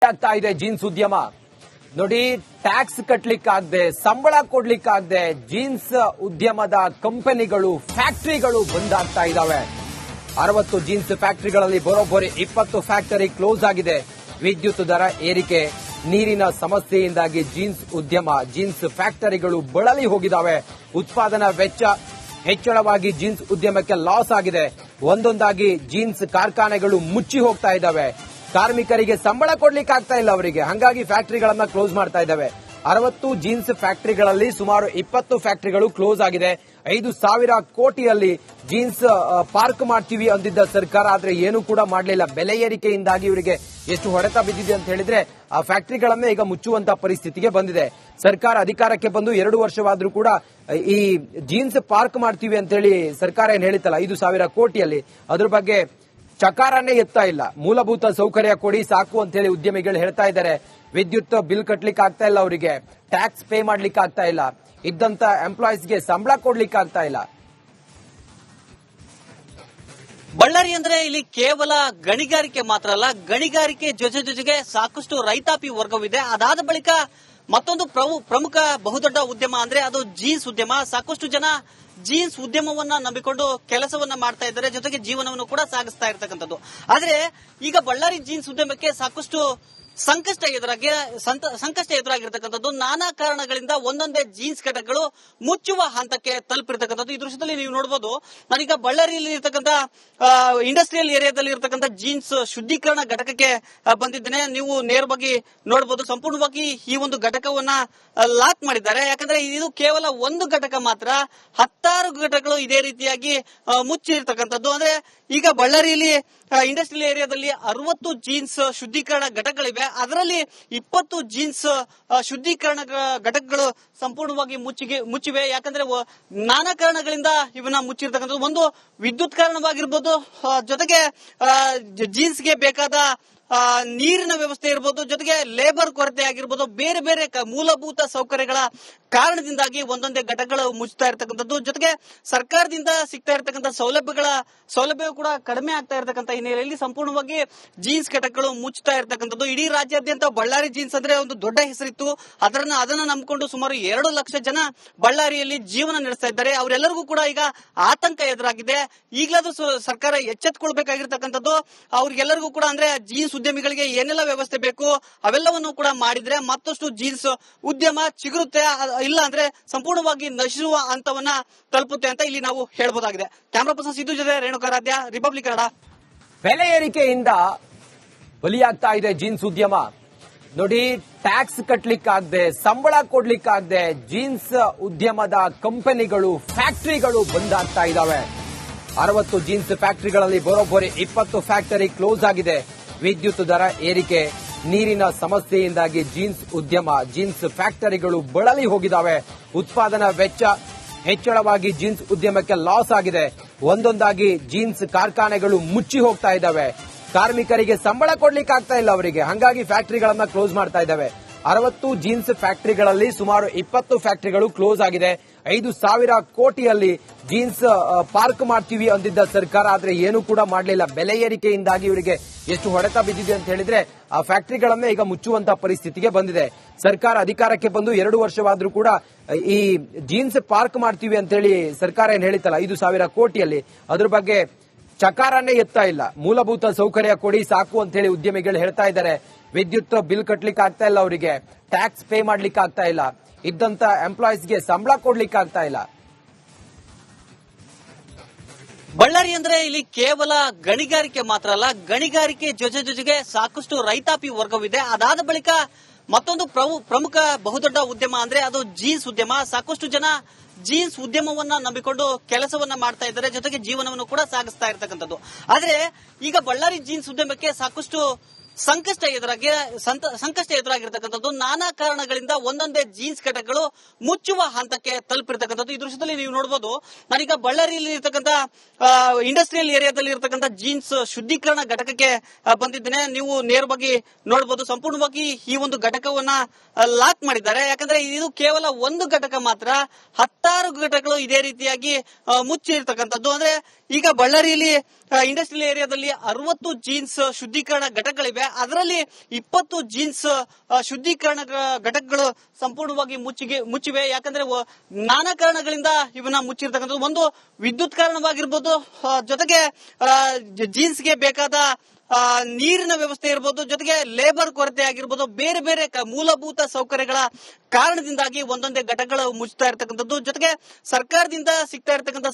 ಆಗ್ತಾ ಇದೆ ಜೀನ್ಸ್ ಉದ್ಯಮ ನೋಡಿ. ಟ್ಯಾಕ್ಸ್ ಕಟ್ಲಿಕ್ಕಾಗದೆ, ಸಂಬಳ ಕೊಡ್ಲಿಕ್ಕಾಗದೆ ಜೀನ್ಸ್ ಉದ್ಯಮದ ಕಂಪನಿಗಳು, ಫ್ಯಾಕ್ಟರಿಗಳು ಬಂದ್ ಆಗ್ತಾ ಇದಾವೆ. 60 ಜೀನ್ಸ್ ಫ್ಯಾಕ್ಟರಿಗಳಲ್ಲಿ ಬರೋಬ್ಬರಿ 20 ಫ್ಯಾಕ್ಟರಿ ಕ್ಲೋಸ್ ಆಗಿದೆ. ವಿದ್ಯುತ್ ದರ ಏರಿಕೆ, ನೀರಿನ ಸಮಸ್ಯೆಯಿಂದಾಗಿ ಜೀನ್ಸ್ ಉದ್ಯಮ, ಜೀನ್ಸ್ ಫ್ಯಾಕ್ಟರಿಗಳು ಬಳಲಿ ಹೋಗಿದಾವೆ. ಉತ್ಪಾದನಾ ವೆಚ್ಚ ಹೆಚ್ಚಳವಾಗಿ ಜೀನ್ಸ್ ಉದ್ಯಮಕ್ಕೆ ಲಾಸ್ ಆಗಿದೆ. ಒಂದೊಂದಾಗಿ ಜೀನ್ಸ್ ಕಾರ್ಖಾನೆಗಳು ಮುಚ್ಚಿ ಹೋಗ್ತಾ ಇದ್ದಾವೆ. ಕಾರ್ಮಿಕರಿಗೆ ಸಂಬಳ ಕೊಡ್ಲಿಕ್ಕೆ ಆಗ್ತಾ ಇಲ್ಲ ಅವರಿಗೆ, ಹಂಗಾಗಿ ಫ್ಯಾಕ್ಟರಿಗಳನ್ನ ಕ್ಲೋಸ್ ಮಾಡ್ತಾ ಇದ್ದಾವೆ. 60 ಜೀನ್ಸ್ ಫ್ಯಾಕ್ಟರಿಗಳಲ್ಲಿ ಸುಮಾರು 20 ಫ್ಯಾಕ್ಟರಿಗಳು ಕ್ಲೋಸ್ ಆಗಿದೆ. 5,000 ಕೋಟಿಯಲ್ಲಿ ಜೀನ್ಸ್ ಪಾರ್ಕ್ ಮಾಡ್ತೀವಿ ಅಂದಿದ್ದ ಸರ್ಕಾರ, ಆದ್ರೆ ಏನು ಕೂಡ ಮಾಡಲಿಲ್ಲ. ಬೆಲೆ ಏರಿಕೆಯಿಂದಾಗಿ ಇವರಿಗೆ ಎಷ್ಟು ಹೊಡೆತ ಬಿದ್ದಿದೆ ಅಂತ ಹೇಳಿದ್ರೆ ಆ ಫ್ಯಾಕ್ಟರಿಗಳನ್ನೇ ಈಗ ಮುಚ್ಚುವಂತ ಪರಿಸ್ಥಿತಿಗೆ ಬಂದಿದೆ. ಸರ್ಕಾರ ಅಧಿಕಾರಕ್ಕೆ ಬಂದು 2 ವರ್ಷವಾದ್ರೂ ಕೂಡ ಈ ಜೀನ್ಸ್ ಪಾರ್ಕ್ ಮಾಡ್ತೀವಿ ಅಂತ ಹೇಳಿ ಸರ್ಕಾರ ಏನ್ ಹೇಳಿತ್ತಲ್ಲ 5,000 ಕೋಟಿಯಲ್ಲಿ, ಅದ್ರ ಬಗ್ಗೆ ಚಕಾರನೇ ಎತ್ತಾ ಇಲ್ಲ. ಮೂಲಭೂತ ಸೌಕರ್ಯ ಕೊಡಿ ಸಾಕು ಅಂತ ಹೇಳಿ ಉದ್ಯಮಿಗಳು ಹೇಳ್ತಾ ಇದ್ದಾರೆ. ವಿದ್ಯುತ್ ಬಿಲ್ ಕಟ್ಲಿಕ್ಕೆ ಆಗ್ತಾ ಇಲ್ಲ ಅವರಿಗೆ, ಟ್ಯಾಕ್ಸ್ ಪೇ ಮಾಡ್ಲಿಕ್ಕೆ ಆಗ್ತಾ ಇಲ್ಲ, ಇದ್ದಂತ ಎಂಪ್ಲಾಯೀಸ್ಗೆ ಸಂಬಳ ಕೊಡ್ಲಿಕ್ಕೆ ಆಗ್ತಾ ಇಲ್ಲ. ಬಳ್ಳಾರಿ ಅಂದ್ರೆ ಇಲ್ಲಿ ಕೇವಲ ಗಣಿಗಾರಿಕೆ ಮಾತ್ರ ಅಲ್ಲ, ಗಣಿಗಾರಿಕೆ ಜೊತೆಗೆ ಸಾಕಷ್ಟು ರೈತಾಪಿ ವರ್ಗವಿದೆ. ಅದಾದ ಬಳಿಕ ಮತ್ತೊಂದು ಪ್ರಮುಖ ಬಹುದೊಡ್ಡ ಉದ್ಯಮ ಅಂದ್ರೆ ಅದು ಜೀನ್ಸ್ ಉದ್ಯಮ. ಸಾಕಷ್ಟು ಜನ ಜೀನ್ಸ್ ಉದ್ಯಮವನ್ನ ನಂಬಿಕೊಂಡು ಕೆಲಸವನ್ನ ಮಾಡ್ತಾ ಇದ್ದಾರೆ, ಜೊತೆಗೆ ಜೀವನವನ್ನು ಕೂಡ ಸಾಗಿಸ್ತಾ ಇರ್ತಕ್ಕಂಥದ್ದು. ಆದ್ರೆ ಈಗ ಬಳ್ಳಾರಿ ಜೀನ್ಸ್ ಉದ್ಯಮಕ್ಕೆ ಸಾಕಷ್ಟು ಸಂಕಷ್ಟ ಎದುರಾಗಿರ್ತಕ್ಕಂಥದ್ದು. ನಾನಾ ಕಾರಣಗಳಿಂದ ಒಂದೊಂದೇ ಜೀನ್ಸ್ ಘಟಕಗಳು ಮುಚ್ಚುವ ಹಂತಕ್ಕೆ ತಲುಪಿರ್ತಕ್ಕಂಥದ್ದು. ಈ ದೃಶ್ಯದಲ್ಲಿ ನೀವು ನೋಡಬಹುದು, ನಾನೀಗ ಬಳ್ಳಾರಿಯಲ್ಲಿ ಇರ್ತಕ್ಕಂಥ ಇಂಡಸ್ಟ್ರಿಯಲ್ ಏರಿಯಾದಲ್ಲಿ ಇರ್ತಕ್ಕಂಥ ಜೀನ್ಸ್ ಶುದ್ಧೀಕರಣ ಘಟಕಕ್ಕೆ ಬಂದಿದ್ದೇನೆ. ನೀವು ನೇರವಾಗಿ ನೋಡಬಹುದು, ಸಂಪೂರ್ಣವಾಗಿ ಈ ಒಂದು ಘಟಕವನ್ನ ಲಾಕ್ ಮಾಡಿದ್ದಾರೆ. ಯಾಕಂದ್ರೆ ಇದು ಕೇವಲ ಒಂದು ಘಟಕ ಮಾತ್ರ, 10 ಘಟಕಗಳು ಇದೇ ರೀತಿಯಾಗಿ ಮುಚ್ಚಿರ್ತಕ್ಕಂಥದ್ದು. ಅಂದ್ರೆ ಈಗ ಬಳ್ಳಾರಿಯಲ್ಲಿ ಇಂಡಸ್ಟ್ರಿಯಲ್ ಏರಿಯಾದಲ್ಲಿ 60 ಜೀನ್ಸ್ ಶುದ್ಧೀಕರಣ ಘಟಕಗಳಿವೆ. ಅದರಲ್ಲಿ 20 ಜೀನ್ಸ್ ಶುದ್ಧೀಕರಣ ಘಟಕಗಳು ಸಂಪೂರ್ಣವಾಗಿ ಮುಚ್ಚಿವೆ. ಯಾಕಂದ್ರೆ ನಾನಾ ಕಾರಣಗಳಿಂದ ಇವನ್ನ ಮುಚ್ಚಿರ್ತಕ್ಕಂಥದ್ದು. ಒಂದು ವಿದ್ಯುತ್ ಕಾರಣವಾಗಿರ್ಬೋದು, ಜೊತೆಗೆ ಜೀನ್ಸ್ಗೆ ಬೇಕಾದ ನೀರಿನ ವ್ಯವಸ್ಥೆ ಇರಬಹುದು, ಜೊತೆಗೆ ಲೇಬರ್ ಕೊರತೆ ಆಗಿರ್ಬೋದು, ಬೇರೆ ಬೇರೆ ಮೂಲಭೂತ ಸೌಕರ್ಯಗಳ ಕಾರಣದಿಂದಾಗಿ ಒಂದೊಂದೇ ಘಟಕಗಳು ಮುಚ್ಚುತ್ತಾ ಇರತಕ್ಕಂಥದ್ದು. ಜೊತೆಗೆ ಸರ್ಕಾರದಿಂದ ಸಿಗ್ತಾ ಇರತಕ್ಕಂಥ ಸೌಲಭ್ಯ ಕೂಡ ಕಡಿಮೆ ಆಗ್ತಾ ಇರತಕ್ಕಂಥ ಹಿನ್ನೆಲೆಯಲ್ಲಿ ಸಂಪೂರ್ಣವಾಗಿ ಜೀನ್ಸ್ ಘಟಕಗಳು ಮುಚ್ಚುತ್ತಾ ಇರತಕ್ಕಂಥದ್ದು. ಇಡೀ ರಾಜ್ಯಾದ್ಯಂತ ಬಳ್ಳಾರಿ ಜೀನ್ಸ್ ಅಂದ್ರೆ ಒಂದು ದೊಡ್ಡ ಹೆಸರಿತ್ತು. ಅದನ್ನ ನಂಬಿಕೊಂಡು ಸುಮಾರು 2 ಲಕ್ಷ ಜನ ಬಳ್ಳಾರಿಯಲ್ಲಿ ಜೀವನ ನಡೆಸ್ತಾ ಇದ್ದಾರೆ. ಅವರೆಲ್ಲರಿಗೂ ಕೂಡ ಈಗ ಆತಂಕ ಎದುರಾಗಿದೆ. ಈಗಲಾದ್ರೂ ಸರ್ಕಾರ ಎಚ್ಚೆತ್ತುಕೊಳ್ಬೇಕಾಗಿರ್ತಕ್ಕಂಥದ್ದು. ಅವ್ರಿಗೆಲ್ಲರಿಗೂ ಕೂಡ ಅಂದ್ರೆ ಜೀನ್ಸ್ ಉದ್ಯಮಿಗಳಿಗೆ ಏನೆಲ್ಲ ವ್ಯವಸ್ಥೆ ಬೇಕು ಅವೆಲ್ಲವನ್ನು ಕೂಡ ಮಾಡಿದ್ರೆ ಮತ್ತಷ್ಟು ಜೀನ್ಸ್ ಉದ್ಯಮ ಚಿಗುರುತ್ತೆ, ಇಲ್ಲ ಅಂದ್ರೆ ಸಂಪೂರ್ಣವಾಗಿ ನಶಿಸುವ ಹಂತವನ್ನ ತಲುಪುತ್ತೆ ಅಂತ ಇಲ್ಲಿ ನಾವು ಹೇಳಬಹುದಾಗಿದೆ. ಕ್ಯಾಮರಾ ಪರ್ಸನ್ ಸಿದ್ದು ಜೊತೆ ರೇಣುಕಾರಾಧ್ಯ, ರಿಪಬ್ಲಿಕ್ ಕನ್ನಡ. ಬೆಲೆ ಏರಿಕೆಯಿಂದ ಬಲಿಯಾಗ್ತಾ ಇದೆ ಜೀನ್ಸ್ ಉದ್ಯಮ ನೋಡಿ. ಟ್ಯಾಕ್ಸ್ ಕಟ್ಲಿಕ್ಕಾಗದೆ, ಸಂಬಳ ಕೊಡ್ಲಿಕ್ಕಾಗದೆ ಜೀನ್ಸ್ ಉದ್ಯಮದ ಕಂಪನಿಗಳು, ಫ್ಯಾಕ್ಟರಿಗಳು ಬಂದ್ ಆಗ್ತಾ ಇದಾವೆ. 60 ಜೀನ್ಸ್ ಫ್ಯಾಕ್ಟರಿಗಳಲ್ಲಿ ಬರೋಬ್ಬರಿ 20 ಫ್ಯಾಕ್ಟರಿ ಕ್ಲೋಸ್ ಆಗಿದೆ. ವಿದ್ಯುತ್ ದರ ಏರಿಕೆ, ನೀರಿನ ಸಮಸ್ಯೆಯಿಂದಾಗಿ ಜೀನ್ಸ್ ಉದ್ಯಮ, ಜೀನ್ಸ್ ಫ್ಯಾಕ್ಟರಿಗಳು ಬಳಲಿ ಹೋಗಿದಾವೆ. ಉತ್ಪಾದನಾ ವೆಚ್ಚ ಹೆಚ್ಚಳವಾಗಿ ಜೀನ್ಸ್ ಉದ್ಯಮಕ್ಕೆ ಲಾಸ್ ಆಗಿದೆ. ಒಂದೊಂದಾಗಿ ಜೀನ್ಸ್ ಕಾರ್ಖಾನೆಗಳು ಮುಚ್ಚಿ ಹೋಗ್ತಾ ಇದ್ದಾವೆ. ಕಾರ್ಮಿಕರಿಗೆ ಸಂಬಳ ಕೊಡ್ಲಿಕ್ಕೆ ಆಗ್ತಾ ಇಲ್ಲ ಅವರಿಗೆ, ಹಂಗಾಗಿ ಫ್ಯಾಕ್ಟರಿಗಳನ್ನ ಕ್ಲೋಸ್ ಮಾಡ್ತಾ ಇದ್ದಾವೆ. 60 ಜೀನ್ಸ್ ಫ್ಯಾಕ್ಟರಿಗಳಲ್ಲಿ ಸುಮಾರು 20 ಫ್ಯಾಕ್ಟರಿಗಳು ಕ್ಲೋಸ್ ಆಗಿದೆ. 5,000 ಕೋಟಿಯಲ್ಲಿ ಜೀನ್ಸ್ ಪಾರ್ಕ್ ಮಾಡ್ತೀವಿ ಅಂದಿದ್ದ ಸರ್ಕಾರ, ಆದ್ರೆ ಏನು ಕೂಡ ಮಾಡಲಿಲ್ಲ. ಬೆಲೆ ಏರಿಕೆಯಿಂದಾಗಿ ಇವರಿಗೆ ಎಷ್ಟು ಹೊಡೆತ ಬಿದ್ದಿದೆ ಅಂತ ಹೇಳಿದ್ರೆ ಆ ಫ್ಯಾಕ್ಟರಿಗಳನ್ನೇ ಈಗ ಮುಚ್ಚುವಂತ ಪರಿಸ್ಥಿತಿಗೆ ಬಂದಿದೆ. ಸರ್ಕಾರ ಅಧಿಕಾರಕ್ಕೆ ಬಂದು 2 ವರ್ಷವಾದ್ರೂ ಕೂಡ ಈ ಜೀನ್ಸ್ ಪಾರ್ಕ್ ಮಾಡ್ತೀವಿ ಅಂತ ಹೇಳಿ ಸರ್ಕಾರ ಏನ್ ಹೇಳಿತ್ತಲ್ಲ 5,000 ಕೋಟಿಯಲ್ಲಿ, ಅದ್ರ ಬಗ್ಗೆ ಚಕಾರನೇ ಎತ್ತಾ ಇಲ್ಲ. ಮೂಲಭೂತ ಸೌಕರ್ಯ ಕೊಡಿ ಸಾಕು ಅಂತ ಹೇಳಿ ಉದ್ಯಮಿಗಳು ಹೇಳ್ತಾ ಇದ್ದಾರೆ. ವಿದ್ಯುತ್ ಬಿಲ್ ಕಟ್ಲಿಕ್ಕೆ ಆಗ್ತಾ ಇಲ್ಲ ಅವರಿಗೆ, ಟ್ಯಾಕ್ಸ್ ಪೇ ಮಾಡ್ಲಿಕ್ಕೆ ಆಗ್ತಾ ಇಲ್ಲ, ಇದ್ದಂತ ಎಂಪ್ಲಾಯೀಸ್ಗೆ ಸಂಬಳ ಕೊಡ್ಲಿಕ್ಕೆ ಆಗ್ತಾ ಇಲ್ಲ. ಬಳ್ಳಾರಿ ಅಂದ್ರೆ ಇಲ್ಲಿ ಕೇವಲ ಗಣಿಗಾರಿಕೆ ಮಾತ್ರ ಅಲ್ಲ, ಗಣಿಗಾರಿಕೆ ಜೊತೆಗೆ ಸಾಕಷ್ಟು ರೈತಾಪಿ ವರ್ಗವಿದೆ. ಅದಾದ ಬಳಿಕ ಮತ್ತೊಂದು ಪ್ರಮುಖ ಬಹುದೊಡ್ಡ ಉದ್ಯಮ ಅಂದ್ರೆ ಅದು ಜೀನ್ಸ್ ಉದ್ಯಮ. ಸಾಕಷ್ಟು ಜನ ಜೀನ್ಸ್ ಉದ್ಯಮವನ್ನ ನಂಬಿಕೊಂಡು ಕೆಲಸವನ್ನ ಮಾಡ್ತಾ ಇದ್ದಾರೆ, ಜೊತೆಗೆ ಜೀವನವನ್ನು ಕೂಡ ಸಾಗಿಸ್ತಾ ಇರ್ತಕ್ಕಂಥದ್ದು. ಆದ್ರೆ ಈಗ ಬಳ್ಳಾರಿ ಜೀನ್ಸ್ ಉದ್ಯಮಕ್ಕೆ ಸಾಕಷ್ಟು ಸಂಕಷ್ಟ ಎದುರಾಗಿರ್ತಕ್ಕಂಥದ್ದು. ನಾನಾ ಕಾರಣಗಳಿಂದ ಒಂದೊಂದೇ ಜೀನ್ಸ್ ಘಟಕಗಳು ಮುಚ್ಚುವ ಹಂತಕ್ಕೆ ತಲುಪಿರ್ತಕ್ಕಂಥದ್ದು. ಈ ದೃಶ್ಯದಲ್ಲಿ ನೀವು ನೋಡಬಹುದು, ನಾನೀಗ ಬಳ್ಳಾರಿಯಲ್ಲಿ ಇರ್ತಕ್ಕಂಥ ಇಂಡಸ್ಟ್ರಿಯಲ್ ಏರಿಯಾದಲ್ಲಿ ಇರ್ತಕ್ಕಂಥ ಜೀನ್ಸ್ ಶುದ್ಧೀಕರಣ ಘಟಕಕ್ಕೆ ಬಂದಿದ್ದೇನೆ. ನೀವು ನೇರವಾಗಿ ನೋಡಬಹುದು, ಸಂಪೂರ್ಣವಾಗಿ ಈ ಒಂದು ಘಟಕವನ್ನ ಲಾಕ್ ಮಾಡಿದ್ದಾರೆ. ಯಾಕಂದ್ರೆ ಇದು ಕೇವಲ ಒಂದು ಘಟಕ ಮಾತ್ರ, 10 ಘಟಕಗಳು ಇದೇ ರೀತಿಯಾಗಿ ಮುಚ್ಚಿರ್ತಕ್ಕಂಥದ್ದು. ಅಂದ್ರೆ ಈಗ ಬಳ್ಳಾರಿಯಲ್ಲಿ ಇಂಡಸ್ಟ್ರಿಯಲ್ ಏರಿಯಾದಲ್ಲಿ 60 ಜೀನ್ಸ್ ಶುದ್ಧೀಕರಣ ಘಟಕಗಳಿವೆ. ಅದರಲ್ಲಿ 20 ಜೀನ್ಸ್ ಶುದ್ಧೀಕರಣ ಘಟಕಗಳು ಸಂಪೂರ್ಣವಾಗಿ ಮುಚ್ಚಿವೆ. ಯಾಕಂದ್ರೆ ನಾನಾ ಕಾರಣಗಳಿಂದ ಇವನ್ನ ಮುಚ್ಚಿರ್ತಕ್ಕಂಥದ್ದು. ಒಂದು ವಿದ್ಯುತ್ ಕಾರಣವಾಗಿರ್ಬೋದು, ಜೊತೆಗೆ ಜೀನ್ಸ್ಗೆ ಬೇಕಾದ ನೀರಿನ ವ್ಯವಸ್ಥೆ ಇರಬಹುದು, ಜೊತೆಗೆ ಲೇಬರ್ ಕೊರತೆ ಆಗಿರ್ಬೋದು, ಬೇರೆ ಬೇರೆ ಮೂಲಭೂತ ಸೌಕರ್ಯಗಳ ಕಾರಣದಿಂದಾಗಿ ಒಂದೊಂದೇ ಘಟಕಗಳು ಮುಚ್ತಾ ಇರತಕ್ಕಂಥದ್ದು. ಜೊತೆಗೆ ಸರ್ಕಾರದಿಂದ ಸಿಗ್ತಾ ಇರತಕ್ಕಂಥ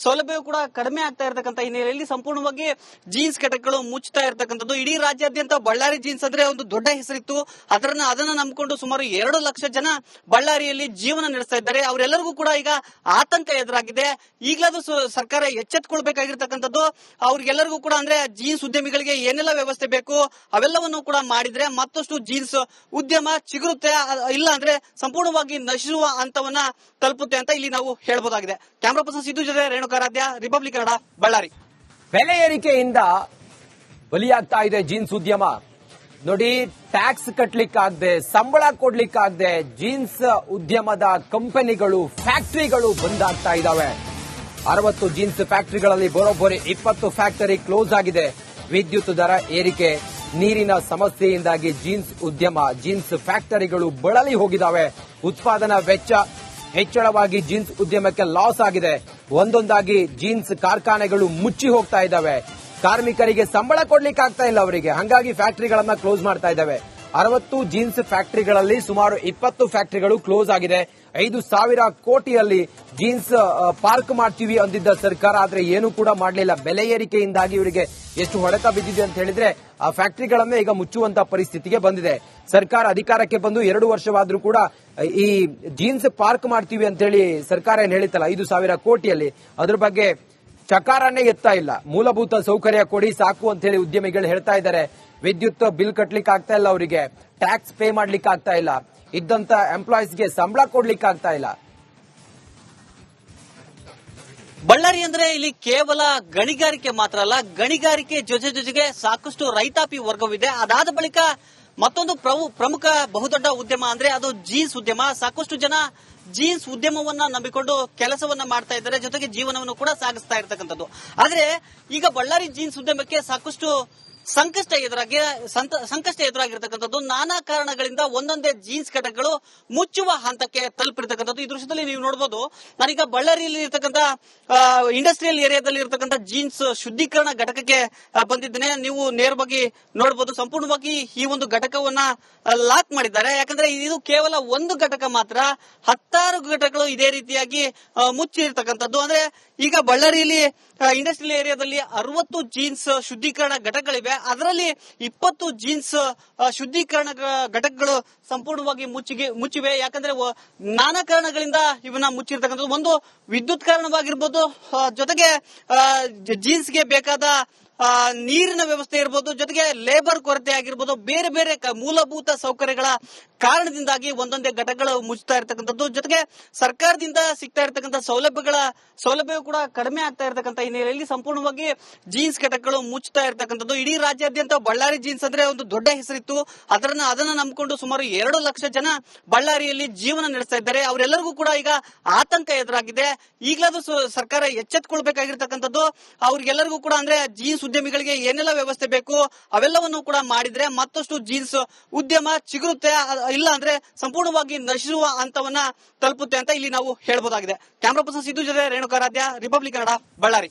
ಸೌಲಭ್ಯ ಕೂಡ ಕಡಿಮೆ ಆಗ್ತಾ ಇರತಕ್ಕಂಥ ಹಿನ್ನೆಲೆಯಲ್ಲಿ ಸಂಪೂರ್ಣವಾಗಿ ಜೀನ್ಸ್ ಘಟಕಗಳು ಮುಚ್ತಾ ಇರತಕ್ಕಂಥದ್ದು. ಇಡೀ ರಾಜ್ಯಾದ್ಯಂತ ಬಳ್ಳಾರಿ ಜೀನ್ಸ್ ಅಂದ್ರೆ ಒಂದು ದೊಡ್ಡ ಹೆಸರಿತ್ತು. ಅದನ್ನ ನಂಬಿಕೊಂಡು ಸುಮಾರು 2 ಲಕ್ಷ ಜನ ಬಳ್ಳಾರಿಯಲ್ಲಿ ಜೀವನ ನಡೆಸ್ತಾ ಇದ್ದಾರೆ. ಅವರೆಲ್ಲರಿಗೂ ಕೂಡ ಈಗ ಆತಂಕ ಎದುರಾಗಿದೆ. ಈಗಲಾದ್ರೂ ಸರ್ಕಾರ ಎಚ್ಚೆತ್ತುಕೊಳ್ಬೇಕಾಗಿರ್ತಕ್ಕಂಥದ್ದು. ಅವ್ರಿಗೆಲ್ಲರಿಗೂ ಕೂಡ ಅಂದ್ರೆ ಜೀನ್ಸ್ ಉದ್ಯಮಿಗಳಿಗೆ ಏನೆಲ್ಲ ವ್ಯವಸ್ಥೆ ಬೇಕು ಅವೆಲ್ಲವನ್ನು ಕೂಡ ಮಾಡಿದ್ರೆ ಮತ್ತಷ್ಟು ಜೀನ್ಸ್ ಉದ್ಯಮ ಚಿಗುರುತ್ತೆ, ಇಲ್ಲ ಅಂದ್ರೆ ಸಂಪೂರ್ಣವಾಗಿ ನಶಿಸುವ ಹಂತವನ್ನ ತಲುಪುತ್ತೆ ಅಂತ ಇಲ್ಲಿ ನಾವು ಹೇಳಬಹುದಾಗಿದೆ. ಕ್ಯಾಮರಾ ಪರ್ಸನ್ ಸಿದ್ದು ಜೊತೆ ರೇಣುಕಾರಾಧ್ಯ, ರಿಪಬ್ಲಿಕ್ ಕನ್ನಡ, ಬಳ್ಳಾರಿ. ಬೆಲೆ ಏರಿಕೆಯಿಂದ ಬಲಿಯಾಗ್ತಾ ಇದೆ ಜೀನ್ಸ್ ಉದ್ಯಮ. ನೋಡಿ, ಟ್ಯಾಕ್ಸ್ ಕಟ್ಲಿಕ್ಕಾಗದೆ, ಸಂಬಳ ಕೊಡ್ಲಿಕ್ಕಾಗದೆ ಜೀನ್ಸ್ ಉದ್ಯಮದ ಕಂಪನಿಗಳು, ಫ್ಯಾಕ್ಟರಿಗಳು ಬಂದ್ ಆಗ್ತಾ ಇದಾವೆ. 60 ಜೀನ್ಸ್ ಫ್ಯಾಕ್ಟರಿಗಳಲ್ಲಿ ಬರೋಬ್ಬರಿ 20 ಫ್ಯಾಕ್ಟರಿ ಕ್ಲೋಸ್ ಆಗಿದೆ. ವಿದ್ಯುತ್ ದರ ಏರಿಕೆ, ನೀರಿನ ಸಮಸ್ಯೆಯಿಂದಾಗಿ ಜೀನ್ಸ್ ಉದ್ಯಮ, ಜೀನ್ಸ್ ಫ್ಯಾಕ್ಟರಿಗಳು ಬಳಲಿ ಹೋಗಿದ್ದಾವೆ. ಉತ್ಪಾದನಾ ವೆಚ್ಚ ಹೆಚ್ಚಳವಾಗಿ ಜೀನ್ಸ್ ಉದ್ಯಮಕ್ಕೆ ಲಾಸ್ ಆಗಿದೆ. ಒಂದೊಂದಾಗಿ ಜೀನ್ಸ್ ಕಾರ್ಖಾನೆಗಳು ಮುಚ್ಚಿ ಹೋಗ್ತಾ ಇದ್ದಾವೆ. ಕಾರ್ಮಿಕರಿಗೆ ಸಂಬಳ ಕೊಡ್ಲಿಕ್ಕೆ ಆಗ್ತಾ ಇಲ್ಲ ಅವರಿಗೆ, ಹಂಗಾಗಿ ಫ್ಯಾಕ್ಟರಿಗಳನ್ನ ಕ್ಲೋಸ್ ಮಾಡ್ತಾ ಇದ್ದಾವೆ. 60 ಜೀನ್ಸ್ ಫ್ಯಾಕ್ಟರಿಗಳಲ್ಲಿ ಸುಮಾರು 20 ಫ್ಯಾಕ್ಟರಿಗಳು ಕ್ಲೋಸ್ ಆಗಿದೆ. 5,000 ಕೋಟಿಯಲ್ಲಿ ಜೀನ್ಸ್ ಪಾರ್ಕ್ ಮಾಡ್ತೀವಿ ಅಂದಿದ್ದ ಸರ್ಕಾರ, ಆದ್ರೆ ಏನು ಕೂಡ ಮಾಡಲಿಲ್ಲ. ಬೆಲೆ ಏರಿಕೆಯಿಂದಾಗಿ ಇವರಿಗೆ ಎಷ್ಟು ಹೊಡೆತ ಬಿದ್ದಿದೆ ಅಂತ ಹೇಳಿದ್ರೆ ಆ ಫ್ಯಾಕ್ಟರಿಗಳನ್ನೇ ಈಗ ಮುಚ್ಚುವಂತ ಪರಿಸ್ಥಿತಿಗೆ ಬಂದಿದೆ. ಸರ್ಕಾರ ಅಧಿಕಾರಕ್ಕೆ ಬಂದು 2 ವರ್ಷವಾದ್ರೂ ಕೂಡ ಈ ಜೀನ್ಸ್ ಪಾರ್ಕ್ ಮಾಡ್ತೀವಿ ಅಂತ ಹೇಳಿ ಸರ್ಕಾರ ಏನ್ ಹೇಳಿತ್ತಲ್ಲ 5,000 ಕೋಟಿಯಲ್ಲಿ, ಅದ್ರ ಬಗ್ಗೆ ಚಕಾರನೇ ಎತ್ತಾ ಇಲ್ಲ. ಮೂಲಭೂತ ಸೌಕರ್ಯ ಕೊಡಿ ಸಾಕು ಅಂತ ಹೇಳಿ ಉದ್ಯಮಿಗಳು ಹೇಳ್ತಾ ಇದ್ದಾರೆ. ವಿದ್ಯುತ್ ಬಿಲ್ ಕಟ್ಲಿಕ್ಕೆ ಆಗ್ತಾ ಇಲ್ಲ ಅವರಿಗೆ, ಟ್ಯಾಕ್ಸ್ ಪೇ ಮಾಡ್ಲಿಕ್ಕೆ ಆಗ್ತಾ ಇಲ್ಲ, ಇದ್ದಂತ ಎಂಪ್ಲಾಯೀಸ್ಗೆ ಸಂಬಳ ಕೊಡ್ಲಿಕ್ಕೆ ಆಗ್ತಾ ಇಲ್ಲ. ಬಳ್ಳಾರಿ ಅಂದ್ರೆ ಇಲ್ಲಿ ಕೇವಲ ಗಣಿಗಾರಿಕೆ ಮಾತ್ರ ಅಲ್ಲ, ಗಣಿಗಾರಿಕೆ ಜೊತೆಗೆ ಸಾಕಷ್ಟು ರೈತಾಪಿ ವರ್ಗವಿದೆ. ಅದಾದ ಬಳಿಕ ಮತ್ತೊಂದು ಪ್ರಮುಖ ಬಹುದೊಡ್ಡ ಉದ್ಯಮ ಅಂದ್ರೆ ಅದು ಜೀನ್ಸ್ ಉದ್ಯಮ. ಸಾಕಷ್ಟು ಜನ ಜೀನ್ಸ್ ಉದ್ಯಮವನ್ನ ನಂಬಿಕೊಂಡು ಕೆಲಸವನ್ನ ಮಾಡ್ತಾ ಇದ್ದಾರೆ, ಜೊತೆಗೆ ಜೀವನವನ್ನು ಕೂಡ ಸಾಗಿಸ್ತಾ ಇರತಕ್ಕಂಥದ್ದು. ಆದ್ರೆ ಈಗ ಬಳ್ಳಾರಿ ಜೀನ್ಸ್ ಉದ್ಯಮಕ್ಕೆ ಸಾಕಷ್ಟು ಸಂಕಷ್ಟ ಎದುರಾಗಿರ್ತಕ್ಕಂಥದ್ದು. ನಾನಾ ಕಾರಣಗಳಿಂದ ಒಂದೊಂದೇ ಜೀನ್ಸ್ ಘಟಕಗಳು ಮುಚ್ಚುವ ಹಂತಕ್ಕೆ ತಲುಪಿರ್ತಕ್ಕಂಥದ್ದು. ಈ ದೃಶ್ಯದಲ್ಲಿ ನೀವು ನೋಡಬಹುದು, ನಾನೀಗ ಬಳ್ಳಾರಿಯಲ್ಲಿ ಇರತಕ್ಕಂಥ ಇಂಡಸ್ಟ್ರಿಯಲ್ ಏರಿಯಾದಲ್ಲಿ ಇರತಕ್ಕಂಥ ಜೀನ್ಸ್ ಶುದ್ಧೀಕರಣ ಘಟಕಕ್ಕೆ ಬಂದಿದ್ದೇನೆ. ನೀವು ನೇರವಾಗಿ ನೋಡಬಹುದು, ಸಂಪೂರ್ಣವಾಗಿ ಈ ಒಂದು ಘಟಕವನ್ನ ಲಾಕ್ ಮಾಡಿದ್ದಾರೆ. ಯಾಕಂದ್ರೆ ಇದು ಕೇವಲ ಒಂದು ಘಟಕ ಮಾತ್ರ, 10 ಘಟಕಗಳು ಇದೇ ರೀತಿಯಾಗಿ ಮುಚ್ಚಿರ್ತಕ್ಕಂಥದ್ದು. ಅಂದ್ರೆ ಈಗ ಬಳ್ಳಾರಿಯಲ್ಲಿ ಇಂಡಸ್ಟ್ರಿಯಲ್ ಏರಿಯಾದಲ್ಲಿ 60 ಜೀನ್ಸ್ ಶುದ್ಧೀಕರಣ ಘಟಕಗಳಿವೆ. ಅದರಲ್ಲಿ 20 ಜೀನ್ಸ್ ಶುದ್ಧೀಕರಣ ಘಟಕಗಳು ಸಂಪೂರ್ಣವಾಗಿ ಮುಚ್ಚಿವೆ. ಯಾಕಂದ್ರೆ ನಾನಾ ಕಾರಣಗಳಿಂದ ಇವನ್ನ ಮುಚ್ಚಿರ್ತಕ್ಕಂಥದ್ದು. ಒಂದು ವಿದ್ಯುತ್ ಕಾರಣವಾಗಿರ್ಬೋದು, ಜೊತೆಗೆ ಜೀನ್ಸ್ಗೆ ಬೇಕಾದ ನೀರಿನ ವ್ಯವಸ್ಥೆ ಇರಬಹುದು, ಜೊತೆಗೆ ಲೇಬರ್ ಕೊರತೆ ಆಗಿರ್ಬೋದು, ಬೇರೆ ಬೇರೆ ಮೂಲಭೂತ ಸೌಕರ್ಯಗಳ ಕಾರಣದಿಂದಾಗಿ ಒಂದೊಂದೇ ಘಟಕಗಳು ಮುಚ್ತಾ ಇರತಕ್ಕಂಥದ್ದು. ಜೊತೆಗೆ ಸರ್ಕಾರದಿಂದ ಸಿಗ್ತಾ ಇರತಕ್ಕಂಥ ಸೌಲಭ್ಯ ಕೂಡ ಕಡಿಮೆ ಆಗ್ತಾ ಇರತಕ್ಕಂಥ ಹಿನ್ನೆಲೆಯಲ್ಲಿ ಸಂಪೂರ್ಣವಾಗಿ ಜೀನ್ಸ್ ಘಟಕಗಳು ಮುಚ್ತಾ ಇರತಕ್ಕಂಥದ್ದು. ಇಡೀ ರಾಜ್ಯಾದ್ಯಂತ ಬಳ್ಳಾರಿ ಜೀನ್ಸ್ ಅಂದ್ರೆ ಒಂದು ದೊಡ್ಡ ಹೆಸರಿತ್ತು. ಅದನ್ನ ನಂಬಿಕೊಂಡು ಸುಮಾರು 2 ಲಕ್ಷ ಜನ ಬಳ್ಳಾರಿಯಲ್ಲಿ ಜೀವನ ನಡೆಸ್ತಾ ಇದ್ದಾರೆ. ಅವರೆಲ್ಲರಿಗೂ ಕೂಡ ಈಗ ಆತಂಕ ಎದುರಾಗಿದೆ. ಈಗಲಾದ್ರೂ ಸರ್ಕಾರ ಎಚ್ಚೆತ್ತುಕೊಳ್ಬೇಕಾಗಿರ್ತಕ್ಕಂಥದ್ದು. ಅವ್ರಿಗೆಲ್ಲರಿಗೂ ಕೂಡ ಅಂದ್ರೆ ಜೀನ್ಸ್ ಉದ್ಯಮಿಗಳಿಗೆ ಏನೆಲ್ಲ ವ್ಯವಸ್ಥೆ ಬೇಕು ಅವೆಲ್ಲವನ್ನು ಕೂಡ ಮಾಡಿದ್ರೆ ಮತ್ತಷ್ಟು ಜೀನ್ಸ್ ಉದ್ಯಮ ಚಿಗುರುತ್ತೆ, ಇಲ್ಲ ಅಂದ್ರೆ ಸಂಪೂರ್ಣವಾಗಿ ನಶಿಸುವ ಹಂತವನ್ನ ತಲುಪುತ್ತೆ ಅಂತ ಇಲ್ಲಿ ನಾವು ಹೇಳಬಹುದಾಗಿದೆ. ಕ್ಯಾಮರಾ ಪರ್ಸನ್ ಸಿದ್ದು ಜೊತೆ ರೇಣುಕಾರಾಧ್ಯ, ರಿಪಬ್ಲಿಕ್ ಕನ್ನಡ, ಬಳ್ಳಾರಿ.